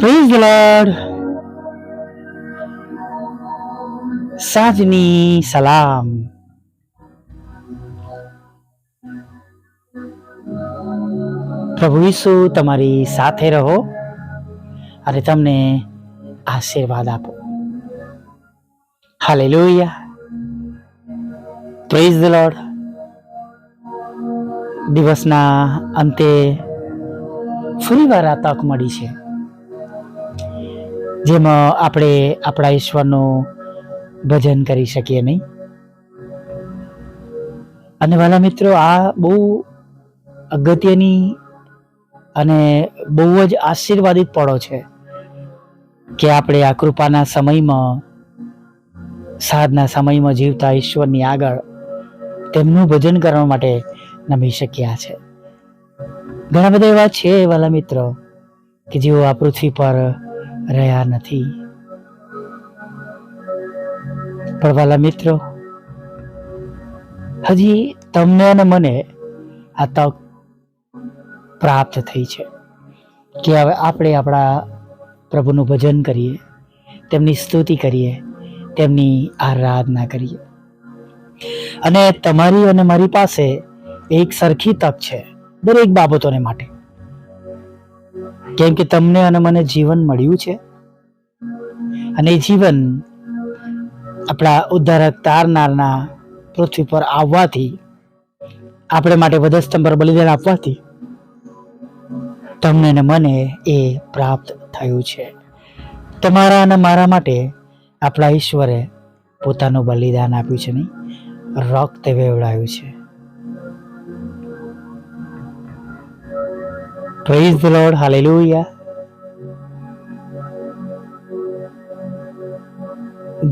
Praise the lord. સાંજની સલામ. પ્રભુ ઈસુ તમારી સાથે રહો અને તમને આશીર્વાદ આપો. હાલેલુયા. Praise the lord. દિવસના અંતે ફરીવાર આ તક મળી છે જેમાં આપણે આપણા ઈશ્વરનું ભજન કરી શકીએ નહીં. અને વાલા મિત્રો, આ બહુ અગત્યની અને બહુ જ આશીર્વાદિત પળો છે કે આપણે આ કૃપાના સમયમાં, સાંજના સમયમાં જીવતા ઈશ્વરની આગળ તેમનું ભજન કરવા માટે નમી શક્યા છે. ઘણા બધા એવા છે વાલા મિત્રો કે જેઓ આ પૃથ્વી પર રહ્યા નથી. પણ વાલા મિત્રો, હજી તમને અને મને આ તક પ્રાપ્ત થઈ છે કે હવે આપણે આપણા પ્રભુનું ભજન કરીએ, તેમની સ્તુતિ કરીએ, તેમની આરાધના કરીએ. અને તમારી અને મારી પાસે એક સરખી તક છે દરેક બાબતોને માટે, કેમ કે તમને અને મને જીવન મળ્યું છે અને એ જીવન આપણા ઉદ્ધારક તારનારના પૃથ્વી પર આવવાથી, આપણે માટે વધસ્તંભ પર બલિદાન આપવાથી તમને ને મને એ પ્રાપ્ત થયું છે. તમારા અને મારા માટે આપણા ઈશ્વરે પોતાનું બલિદાન આપ્યું છે, નહીં રક્ત વેવડાવ્યું છે. Praise the lord. હાલેલુયા.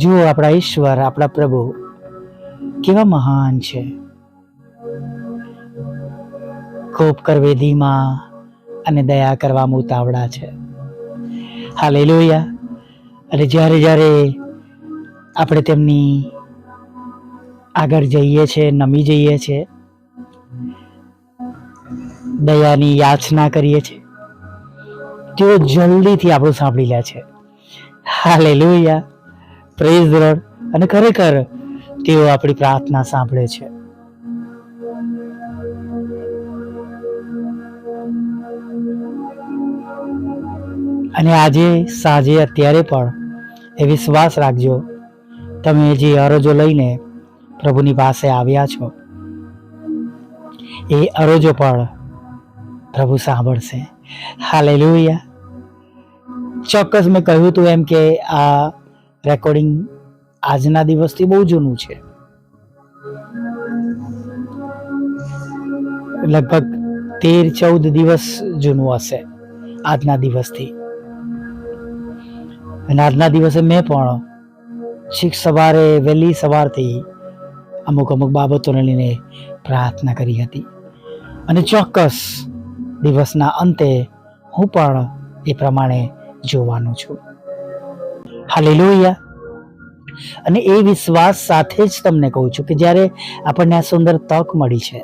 જુઓ, આપણા ઈશ્વર, આપણા પ્રભુ કેવા મહાન છે. કોપ કરવે ધીમા અને દયા કરવામાં ઉતાવળા છે. હાલેલુયા. અને જ્યારે જ્યારે આપણે તેમની આગળ જઈએ છીએ, નમી જઈએ છીએ, દયાની યાચના કરીએ છીએ, તેઓ જલ્દીથી આપણું સાંભળી લે છે. હાલેલુયા. Praise the lord. અને ખરેખર તેઓ આપણી પ્રાર્થના સાંભળે છે. અને આજે સાંજે અત્યારે પણ એ વિશ્વાસ રાખજો, તમે જે અરજો લઈને પ્રભુની પાસે આવ્યા છો, એ અરજો પણ પ્રભુ સાંભળશે. હાલેલુયા. ચોક્કસ મેં કહ્યું હતું એમ કે આ રેકોર્ડિંગ આજના દિવસથી બહુ જૂનું છે. લગભગ 13-14 દિવસ જૂનું હશે આજના દિવસથી. અને આજના દિવસે મેં પણ છેક સવારે વહેલી સવારથી અમુક બાબતોને લઈને પ્રાર્થના કરી હતી. અને ચોક્કસ દિવસના અંતે હું પણ એ પ્રમાણે જોવાનું છું. હાલેલુયા. અને એ વિશ્વાસ સાથે જ તમને કહું છું કે જ્યારે આપણને આ સુંદર તક મળી છે,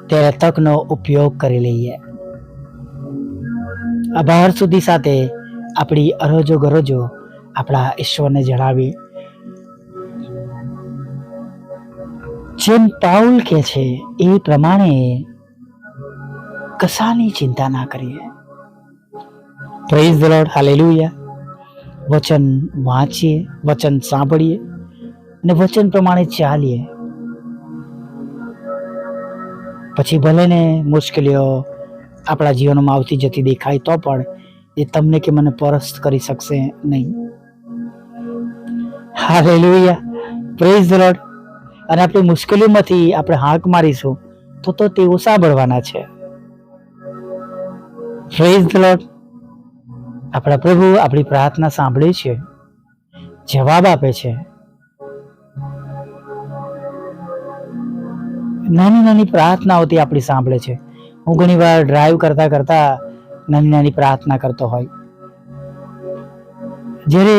ત્યારે તકનો ઉપયોગ કરી લઈએ. આ બહાર સુધી સાથે આપણી અરજો ગરજો આપણા ઈશ્વરને જણાવી. જેમ પાઉલ કહે છે એ પ્રમાણે કશાની ચિંતા ના કરીએ. Praise the lord. હાલેલુયા. વચન વાંચીએ, વચન સાંભળીએ અને વચન પ્રમાણે ચાલીએ. પછી ભલે ને મુશ્કેલીઓ આપણા જીવનમાં આવતી જતી દેખાય તો પણ એ તમને કે મને પરસ્ત કરી શકશે નહીં. હાલેલુયા. Praise the lord. અને આપણી મુશ્કેલીઓમાંથી આપણે હાંક મારીશું તો તેઓ સાંભળવાના છે. Praise the lord. આપણા પ્રભુ આપણી પ્રાર્થના સાંભળે છે, જવાબ આપે છે. નાની નાની પ્રાર્થનાઓથી આપણી સાંભળે છે. હું ઘણી વાર ડ્રાઈવ કરતા કરતા નાની નાની પ્રાર્થના કરતો હોય. જ્યારે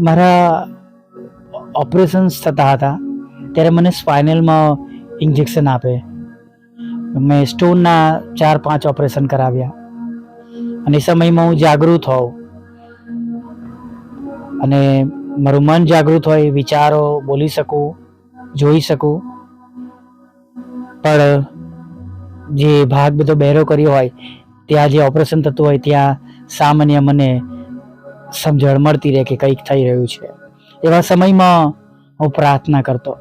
મારા ઓપરેશન્સ થતા હતા ત્યારે મને સ્પાઇનલમાં ઇન્જેક્શન આપે. મેં સ્ટોનના 4-5 ઓપરેશન કરાવ્યા અને એ સમયમાં હું જાગૃત હોઉં અને મારું મન જાગૃત હોય, વિચારો બોલી શકું, જોઈ શકું. પણ જે ભાગ બધો બહેરો કર્યો હોય, ત્યાં જે ઓપરેશન થતું હોય ત્યાં સામાન્ય મને સમજણ મળતી રહે કે કંઈક થઈ રહ્યું છે. એવા સમયમાં હું પ્રાર્થના કરતો,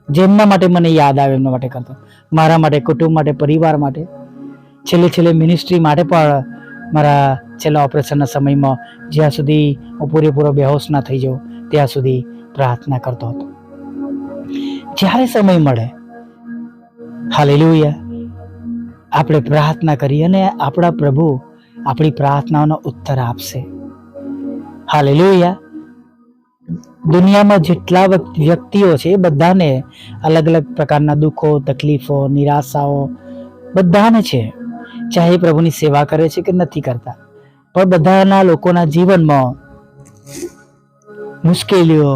જેમના માટે મને યાદ આવે એમના માટે કરતો, મારા માટે, કુટુંબ માટે, પરિવાર માટે, છેલ્લે મિનિસ્ટ્રી માટે પણ મારા છેલ્લા ઓપરેશનના સમયમાં જ્યાં સુધી હું પૂરેપૂરો બેહોશ ના થઈ જાઉં ત્યાં સુધી પ્રાર્થના કરતો હતો. જ્યારે સમય મળે, હાલેલુયા, આપણે પ્રાર્થના કરીએ અને આપણા પ્રભુ આપણી પ્રાર્થનાઓનો ઉત્તર આપશે. હાલેલુયા. દુનિયામાં જેટલા વ્યક્તિઓ છે એ બધાને અલગ અલગ પ્રકારના દુઃખો, તકલીફો, નિરાશાઓ બધાને છે, ચાહે પ્રભુની સેવા કરે છે કે નથી કરતા. પણ બધાના લોકોના જીવનમાં મુશ્કેલીઓ,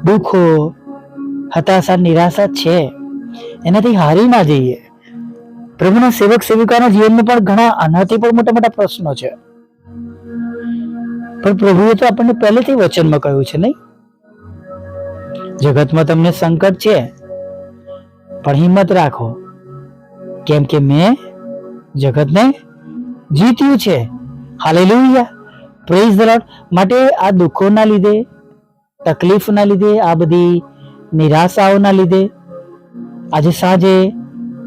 દુઃખો, હતાશા, નિરાશા છે. એનાથી હારી ના જઈએ. પ્રભુના સેવક સેવિકાના જીવનમાં પણ ઘણા આનાથી પણ મોટા મોટા પ્રશ્નો છે. પણ પ્રભુએ તો આપણને પહેલેથી વચનમાં કહ્યું છે, નહીં? જગતમાં તમને સંકટ છે, પણ હિંમત રાખો, કેમ કે મેં જગતને જીત્યું છે. Hallelujah, praise the lord. માટે આ દુઃખોના લીધે, તકલીફના લીધે, આ બધી નિરાશાઓના લીધે આજે સાંજે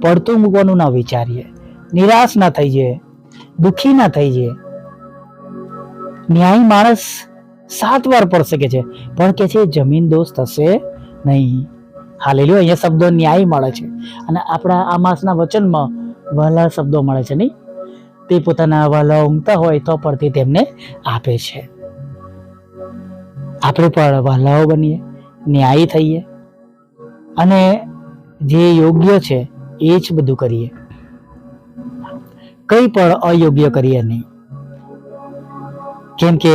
પડતું મૂકવાનું ના વિચારીએ, નિરાશ ના થઈ જાય, દુઃખી ના થઈ જાય. ન્યાય માણસ 7 વાર પડ શકે છે, પણ કે છે જમીન દોષ થશે નહીં. હાલેલુયા. અહીંયા શબ્દો ન્યાય મળે છે અને આપણા આ માસના વચનમાં વહાલા શબ્દો મળે છે, નહીં? તે પોતાના વહાલા ઊંઘતા હોય તો પરથી તેમને આપે છે. આપણે પણ વહાલાઓ બનીએ, ન્યાયી થઈએ અને જે યોગ્ય છે એ જ બધું કરીએ, કંઈ પણ અયોગ્ય કરીએ નહીં. કેમ કે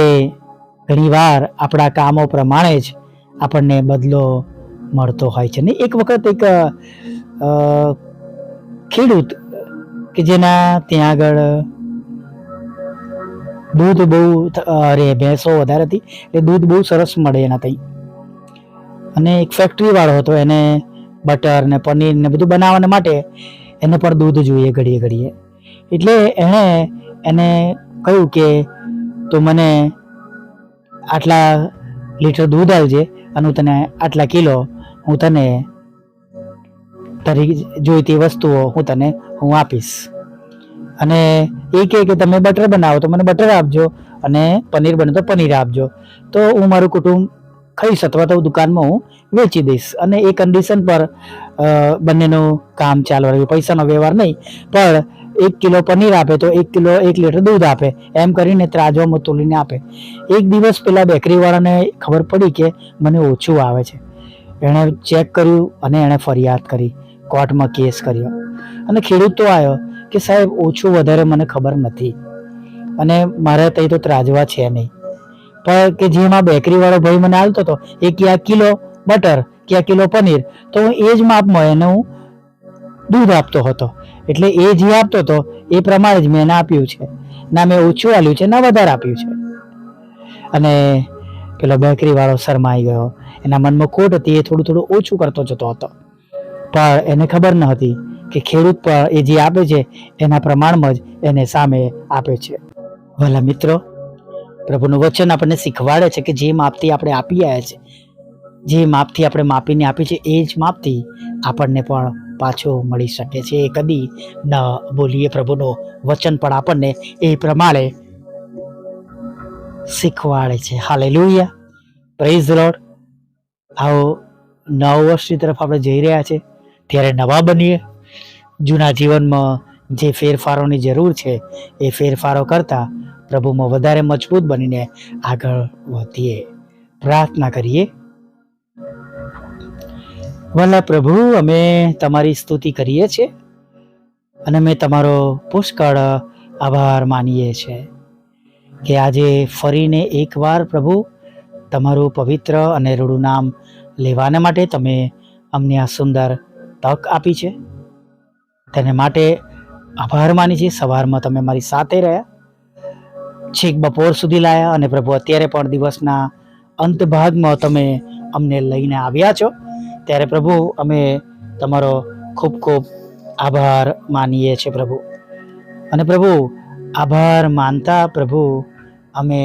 ઘણી વાર આપણા કામો પ્રમાણે જ આપણને બદલો મળતો હોય છે. ને એક વખત એક ખેડૂત કે જેના ત્યાં આગળ દૂધ બહુ ભેંસો વધારે હતી, એટલે દૂધ બહુ સરસ મળે એના ત્યાં. અને એક ફેક્ટરી વાળો હતો, એને બટર ને પનીર ને બધું બનાવવા માટે એને પણ દૂધ જોઈએ ઘડીએ ઘડીએ. એટલે એને કહ્યું કે તું મને આટલા લીટર દૂધ આવજે અને હું તને આટલા કિલો હું તને તારી જોઈતી વસ્તુઓ હું આપીશ. અને એ કહે કે તમે બટર બનાવો તો મને બટર આપજો અને પનીર બને તો પનીર આપજો, તો હું મારું કુટુંબ ખાઈશ અથવા તો દુકાનમાં હું વેચી દઈશ. અને એ કન્ડિશન પર બંનેનું કામ ચાલુ રહ્યું, પૈસાનો વ્યવહાર નહીં, પણ 1 કિલો પનીર આપે તો 1 લીટર દૂધ આપે, એમ કરીને ત્રાજવામાં તોલીને આપે. એક દિવસ પેલા બેકરી વાળાને ખબર પડી કે મને ઓછું આવે છે. એણે ચેક કર્યું અને એણે ફરિયાદ કરી, કોર્ટમાં કેસ કર્યો. અને ખેડૂત તો આવ્યો કે સાહેબ ઓછું વધારે મને ખબર નથી અને મારે ત્યાં તો ત્રાજવા છે નહીં, પણ કે જેમાં બેકરી વાળો ભાઈ મને આવતો હતો એ કે આ કિલો બટર કે આ કિલો પનીર, તો હું એ જ માપમાં એને હું દૂધ આપતો હતો. એટલે એ જે આપતો હતો એ પ્રમાણે જ મેં એને આપ્યું છે, ના મેં ઓછું આપ્યું છે ના વધારે આપ્યું છે. અને પેલો બેકરી વાળો શરમાઈ ગયો, એના મનમાં ખોટ હતી, એ થોડું ઓછું કરતો જતો હતો. પણ એને ખબર ન હતી કે ખેડૂત પણ એ જે આપે છે એના પ્રમાણમાં જ એને સામે આપે છે. ભલા મિત્રો, પ્રભુનું વચન આપણને શીખવાડે છે કે જે માપથી આપણે આપી આવ્યા છે, જે માપથી આપણે માપીને આપી છે એ જ માપથી આપણને પણ પાછું મળી શકે છે. એ કદી ન બોલીએ. પ્રભુનું વચન પણ આપણને એ પ્રમાણે શીખવાડે છે. Hallelujah, praise the lord. આવો નવ વર્ષની તરફ આપણે જઈ રહ્યા છે, ત્યારે નવા બનીએ. જૂના જીવનમાં જે ફેરફારોની જરૂર છે એ ફેરફારો કરતા પ્રભુમાં વધારે મજબૂત બનીને આગળ વધીએ. પ્રાર્થના કરીએ. વાલા પ્રભુ, અમે તમારી સ્તુતિ કરીએ છીએ અને અમે તમારો પુષ્કળ આભાર માનીએ છીએ કે આજે ફરીને એકવાર પ્રભુ તમારું પવિત્ર અને રૂડું નામ લેવાને માટે તમે અમને આ સુંદર તક આપી છે. તેને માટે આભાર માની છે. સવારમાં તમે મારી સાથે રહ્યા, છેક બપોર સુધી લાયા અને પ્રભુ અત્યારે પણ દિવસના અંત ભાગમાં તમે અમને લઈને આવ્યા છો, ત્યારે પ્રભુ અમે તમારો ખૂબ ખૂબ આભાર માનીએ છીએ પ્રભુ. અને પ્રભુ આભાર માનતા પ્રભુ અમે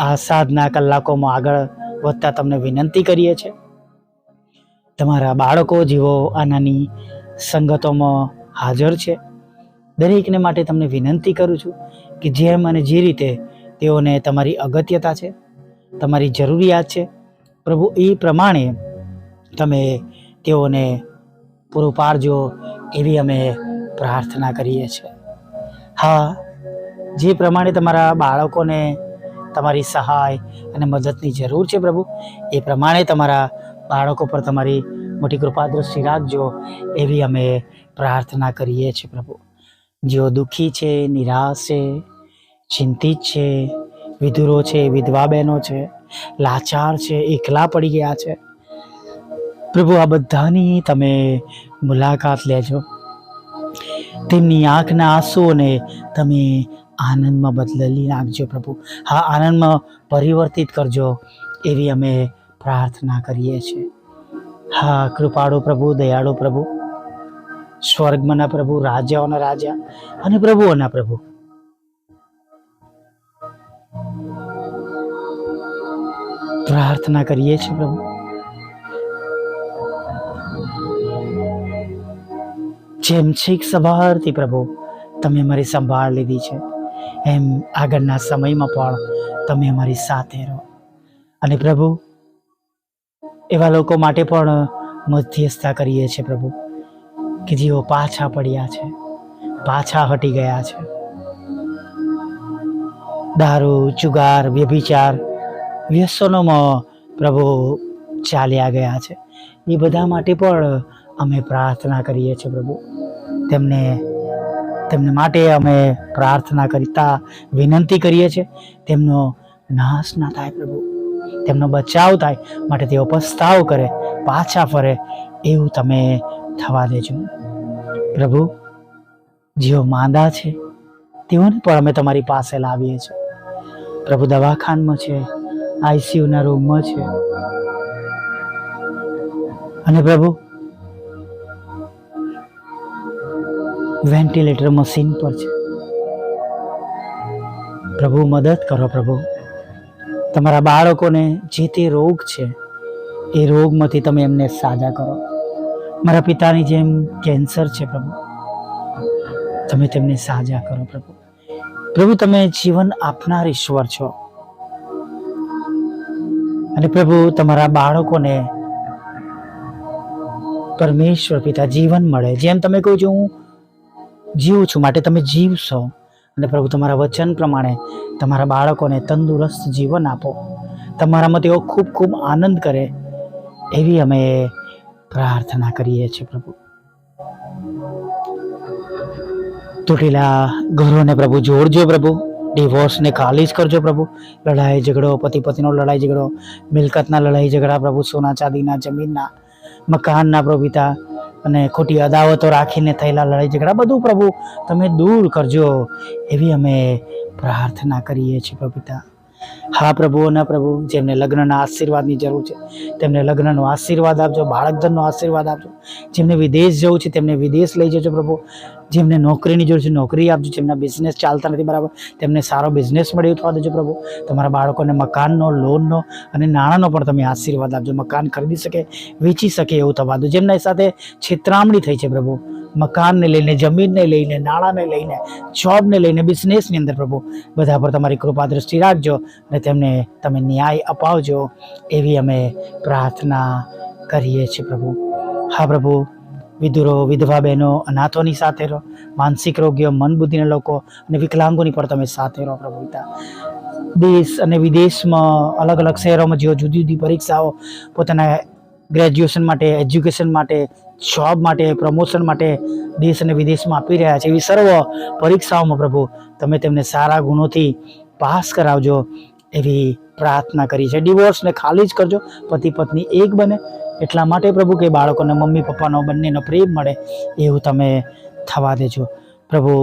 આ સાધના કલાકોમાં આગળ વધતા તમને વિનંતી કરીએ છીએ. તમારા બાળકો જેવો આ નાની સંગતોમાં હાજર છે, દરેકને માટે તમને વિનંતી કરું છું કે જેમ અને જે રીતે તેઓને તમારી અગત્યતા છે, તમારી જરૂરિયાત છે પ્રભુ, એ પ્રમાણે તમે તેઓને પૂરું પાડજો એવી અમે પ્રાર્થના કરીએ છીએ. હા, જે પ્રમાણે તમારા બાળકોને તમારી સહાય અને મદદની જરૂર છે પ્રભુ, એ પ્રમાણે તમારા બાળકો પર તમારી મોટી કૃપા દ્રષ્ટિ રાખજો એવી અમે પ્રાર્થના કરીએ છીએ પ્રભુ. જેઓ દુઃખી છે, નિરાશ છે, ચિંતિત છે, વિધુરો છે, વિધવા બહેનો છે, લાચાર છે, એકલા પડી ગયા છે પ્રભુ, આ બધાની તમે મુલાકાત લેજો. તેમની આંખના આંસુઓને તમે આનંદમાં બદલી નાખજો પ્રભુ. હા, આનંદમાં પરિવર્તિત કરજો એવી અમે પ્રાર્થના કરીએ છીએ. હા, કૃપાળુ પ્રભુ, દયાળુ પ્રભુ, સ્વર્ગમાંના પ્રભુ, રાજાઓના રાજા અને પ્રભુઓના પ્રભુ, પ્રાર્થના કરીએ છીએ પ્રભુ, જેમ છેક સવારથી પ્રભુ તમે અમારી સંભાળ લીધી છે, એમ આગળના સમયમાં પણ તમે અમારી સાથે રહો. અને પ્રભુ એવા લોકો માટે પણ મધ્યસ્થતા કરીએ છીએ પ્રભુ કે જેઓ પાછા પડ્યા છે, પાછા હટી ગયા છે, દારૂ, જુગાર, વ્યભિચાર, વ્યસનોમાં પ્રભુ ચાલ્યા ગયા છે, એ બધા માટે પણ અમે પ્રાર્થના કરીએ છીએ પ્રભુ. તેમને માટે અમે પ્રાર્થના કરતા વિનંતી કરીએ છીએ, તેમનો નાશ ના થાય પ્રભુ, તેમનો બચાવ થાય માટે તેઓ પસ્તાવ કરે, પાછા ફરે એવું તમે થવા દેજો પ્રભુ. જેઓ માંદા છે તેઓને પણ અમે તમારી પાસે લાવીએ છીએ પ્રભુ. દવાખાનામાં છે, આઈસીયુના રૂમમાં છે અને પ્રભુ વેન્ટિલેટર મશીન પર છે પ્રભુ, મદદ કરો પ્રભુ. તમારા બાળકોને જે તે રોગ છે એ રોગમાંથી તમે એમને સાજા કરો. મારા પિતાની જેમ કેન્સર છે પ્રભુ, તમે તેમને સાજા કરો પ્રભુ. પ્રભુ તમે જીવન આપનાર ઈશ્વર છો અને પ્રભુ તમારા બાળકોને પરમેશ્વર પિતા જીવન મળે. જેમ તમે કહો છો હું જીવું છું માટે તમે જીવશો, અને પ્રભુ તમારા વચન પ્રમાણે તમારા બાળકોને તંદુરસ્ત જીવન આપો, તમારામાં તેઓ ખૂબ ખૂબ આનંદ કરે એવી અમે પ્રાર્થના કરીએ છીએ પ્રભુ. તૂટેલા ઘરોને પ્રભુ જોડજો પ્રભુ, ડિવોર્સને ખાલી જ કરજો પ્રભુ. લડાઈ ઝઘડો, પતિ પત્નીનો લડાઈ ઝઘડો, મિલકતના લડાઈ ઝઘડા પ્રભુ, સોના ચાંદીના, જમીનના, મકાનના પ્રભુ પિતા, અને ખોટી અદાવતો રાખીને થયેલા લડાઈ ઝઘડા બધું પ્રભુ તમે દૂર કરજો એવી અમે પ્રાર્થના કરીએ છીએ પ્રભુ પિતા. હા પ્રભુઓના પ્રભુ, જેમને લગ્નના આશીર્વાદની જરૂર છે તેમને લગ્નનો આશીર્વાદ આપજો, બાળકધનનો આશીર્વાદ આપજો. જેમને વિદેશ જવું છે તેમને વિદેશ લઈ જજો પ્રભુ. જેમને નોકરીની જરૂર છે નોકરી આપજો. જેમના બિઝનેસ ચાલતા નથી બરાબર તેમને સારો બિઝનેસ મળે એવું થવા દેજો પ્રભુ. તમારા બાળકોને મકાનનો, લોનનો અને નાણાંનો પણ તમે આશીર્વાદ આપજો. મકાન ખરીદી શકે, વેચી શકે એવું થવા દો. જેમના સાથે છેતરામણી થઈ છે પ્રભુ, મકાનને લઈને, જમીનને લઈને, નાણાંને લઈને, જોબને લઈને, બિઝનેસની અંદર પ્રભુ, બધા પર તમારી કૃપા દ્રષ્ટિ રાખજો અને તેમને તમે ન્યાય અપાવજો એવી અમે પ્રાર્થના કરીએ છીએ પ્રભુ. હા પ્રભુ, વિધુરો, વિધવા બહેનો, અનાથોની સાથે રહો, માનસિક રોગીઓ, મન બુદ્ધિના લોકો અને વિકલાંગોની પણ તમે સાથે રહો પ્રભુ પિતા. દેશ અને વિદેશમાં અલગ અલગ શહેરોમાં જેઓ જુદી જુદી પરીક્ષાઓ પોતાના ગ્રેજ્યુએશન માટે, એજ્યુકેશન માટે, જોબ માટે, પ્રમોશન માટે દેશ અને વિદેશમાં આપી રહ્યા છે, એવી સર્વ પરીક્ષાઓમાં પ્રભુ તમે તેમને સારા ગુણોથી પાસ કરાવજો એવી પ્રાર્થના કરી છે. ડિવોર્સને ખાલી જ કરજો, પતિ પત્ની એક બને એટલા માટે પ્રભુ કે બાળકોને મમ્મી પપ્પાનો બંનેનો પ્રેમ મળે એવું તમે થવા દેજો પ્રભુ.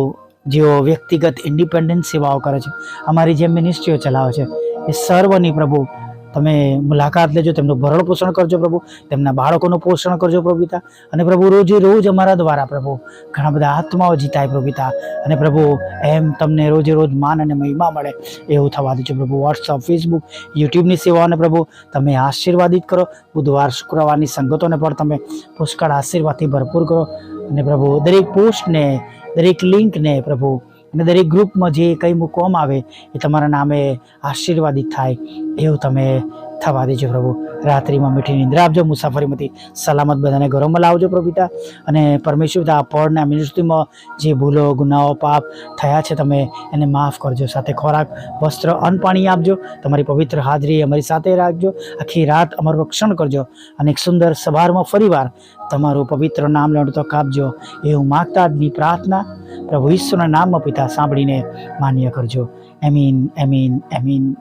જેઓ વ્યક્તિગત ઇન્ડિપેન્ડન્ટ સેવાઓ કરે છે, અમારી જે મિનિસ્ટ્રીઓ ચલાવે છે, એ સર્વની પ્રભુ તમે મુલાકાત લેજો, તેમનું ભરણ પોષણ કરજો પ્રભુ, તેમના બાળકોનું પોષણ કરજો પ્રભુ પિતા. અને પ્રભુ રોજે રોજ અમારા દ્વારા પ્રભુ ઘણા બધા આત્માઓ જીતાય પ્રભુ પિતા. અને પ્રભુ એમ તમને રોજે રોજ માન અને મહિમા મળે એવું થવા દેજો પ્રભુ. વોટ્સઅપ, ફેસબુક, યુટ્યુબની સેવાઓને પ્રભુ તમે આશીર્વાદિત કરો. બુધવાર શુક્રવારની સંગતોને પણ તમે પુષ્કળ આશીર્વાદથી ભરપૂર કરો. અને પ્રભુ દરેક પોસ્ટને, દરેક લિંકને પ્રભુ અને દરેક ગ્રુપમાં જે કંઈ મૂકવામાં આવે એ તમારા નામે આશીર્વાદિત થાય એવું તમે થવા દેજો પ્રભુ. રાત્રિમાં મીઠી નિંદ્રા આપજો, મુસાફરીમાંથી સલામત બધાને ઘરોમાં લાવજો પ્રભુ પિતા. અને પરમેશ્વર પિતા પળના મિનિસ્ટ્રીમાં જે ભૂલો, ગુનાઓ, પાપ થયા છે તમે એને માફ કરજો. સાથે ખોરાક, વસ્ત્ર, અન્ન, પાણી આપજો. તમારી પવિત્ર હાજરી અમારી સાથે રાખજો. આખી રાત અમારું રક્ષણ કરજો અને એક સુંદર સવારમાં ફરીવાર તમારું પવિત્ર નામ લેવાનું તક આપજો એવું માગતા આજની પ્રાર્થના પ્રભુ ઈશ્વરના નામમાં પિતા સાંભળીને માન્ય કરજો. એમીન, એમીન, એમીન.